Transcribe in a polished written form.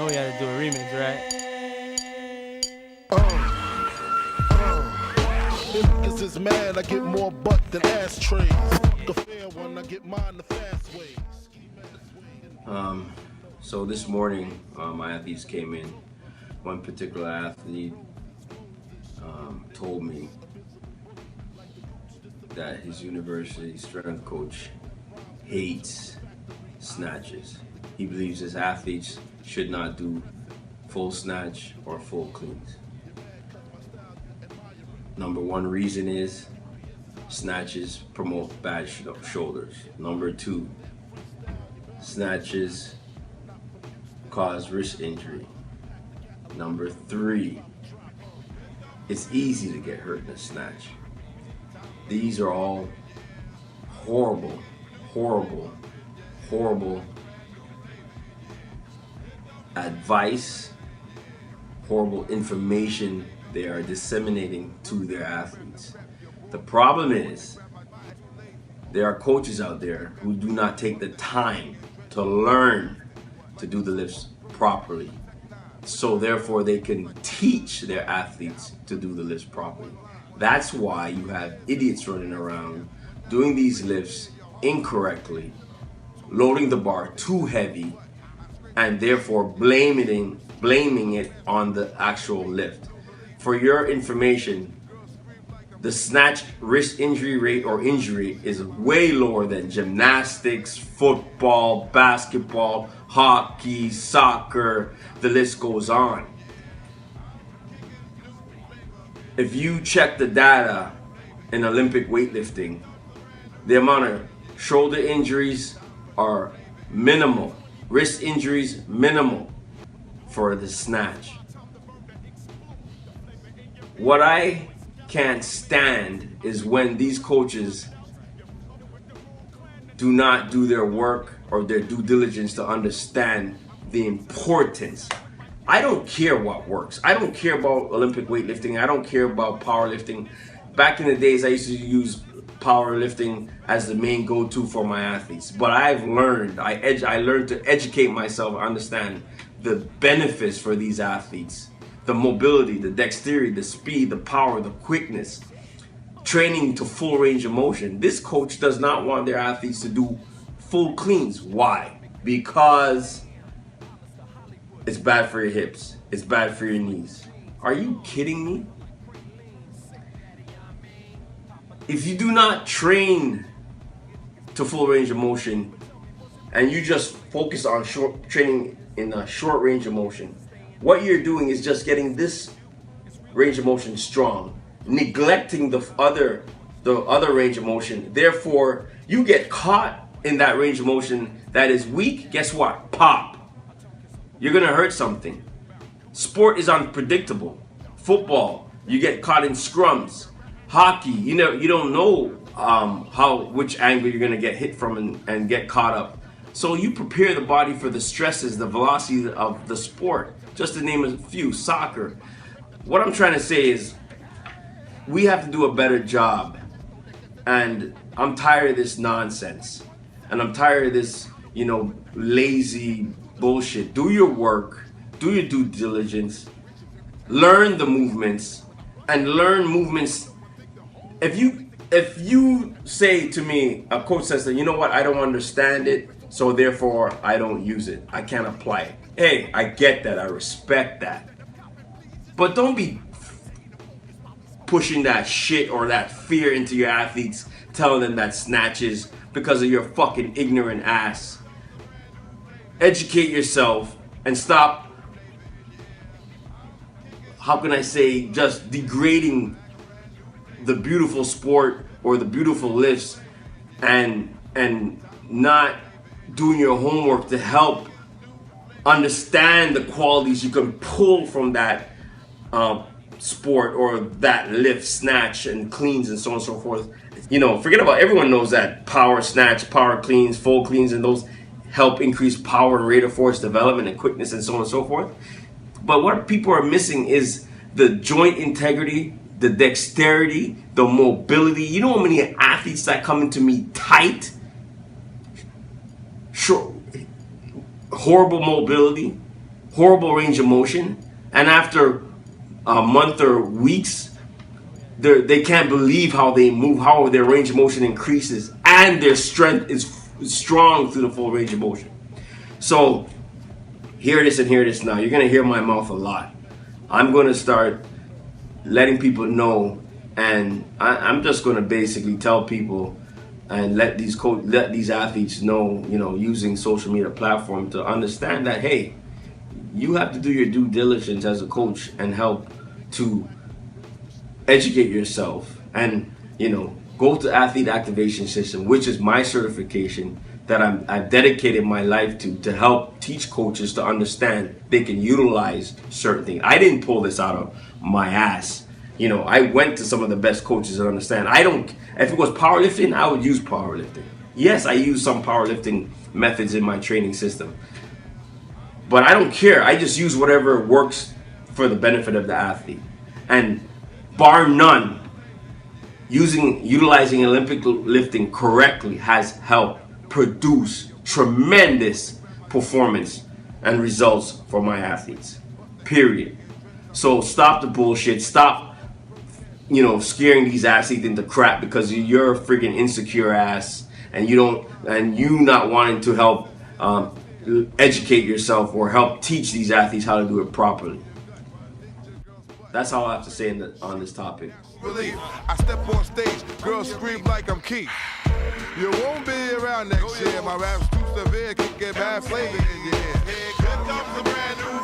know we had to do a remix, right? Niggas is mad, I get more butt than ashtrays. The fair one, I get mine the fast ways. So this morning, my athletes came in. One particular athlete told me that his university strength coach hates snatches. He believes his athletes should not do full snatch or full cleans. Number one reason is snatches promote bad shoulders. Number two, snatches cause wrist injury. Number three, it's easy to get hurt in a snatch. These are all horrible, horrible, horrible advice, horrible information they are disseminating to their athletes. The problem is there are coaches out there who do not take the time to learn to do the lifts properly, so therefore they can teach their athletes to do the lifts properly. That's why you have idiots running around doing these lifts incorrectly, loading the bar too heavy, and therefore blaming it on the actual lift. For your information, the snatch wrist injury rate or injury is way lower than gymnastics, football, basketball, hockey, soccer, the list goes on. If you check the data in Olympic weightlifting, the amount of shoulder injuries are minimal, wrist injuries minimal for the snatch. What I can't stand is when these coaches do not do their work or their due diligence to understand the importance. I don't care what works. I don't care about Olympic weightlifting. I don't care about powerlifting. Back in the days, I used to use powerlifting as the main go-to for my athletes. But I've learned, I learned to educate myself and understand the benefits for these athletes. The mobility, the dexterity, the speed, the power, the quickness, training to full range of motion. This coach does not want their athletes to do full cleans. Why? Because it's bad for your hips. It's bad for your knees. Are you kidding me? If you do not train to full range of motion and you just focus on training in a short range of motion, what you're doing is just getting this range of motion strong, neglecting the other range of motion. Therefore, you get caught in that range of motion that is weak. Guess what? Pop. You're gonna hurt something. Sport is unpredictable. Football, you get caught in scrums. Hockey, you don't know which angle you're gonna get hit from and get caught up. So you prepare the body for the stresses, the velocity of the sport. Just to name a few, soccer. What I'm trying to say is we have to do a better job. And I'm tired of this nonsense. And I'm tired of this, lazy bullshit. Do your work, do your due diligence, learn the movements, and learn movements. If you say to me, a coach says that, you know what, I don't understand it, so therefore I don't use it, I can't apply it. Hey, I get that, I respect that. But don't be pushing that shit or that fear into your athletes, telling them that snatches because of your fucking ignorant ass. Educate yourself and stop, how can I say, just degrading the beautiful sport or the beautiful lifts and not doing your homework to help understand the qualities you can pull from that sport or that lift, snatch, and cleans and so on and so forth. Forget about, everyone knows that power snatch, power cleans, full cleans, and those help increase power and rate of force development and quickness and so on and so forth. But what people are missing is the joint integrity, the dexterity, the mobility. You know how many athletes that come into me tight, short, horrible mobility, horrible range of motion, and after a month or weeks, they can't believe how they move, how their range of motion increases, and their strength is strong through the full range of motion. So hear this and hear this now. You're going to hear my mouth a lot. I'm going to start letting people know, and I'm just going to basically tell people and let these athletes know, using social media platform to understand that, hey, you have to do your due diligence as a coach and help to educate yourself and, go to athlete activation system, which is my certification that I've dedicated my life to help teach coaches to understand they can utilize certain things. I didn't pull this out of my ass. I went to some of the best coaches that understand. If it was powerlifting, I would use powerlifting. Yes, I use some powerlifting methods in my training system. But I don't care. I just use whatever works for the benefit of the athlete. And bar none, utilizing Olympic lifting correctly has helped produce tremendous performance and results for my athletes. Period. So stop the bullshit. Stop, scaring these athletes into crap because you're a freaking insecure ass and you not wanting to help educate yourself or help teach these athletes how to do it properly. That's all I have to say on this topic. I step on stage, girls scream like I'm Keith. You won't be around next year. My rap's too severe, can get bad flavor in your ear. Here comes a brand new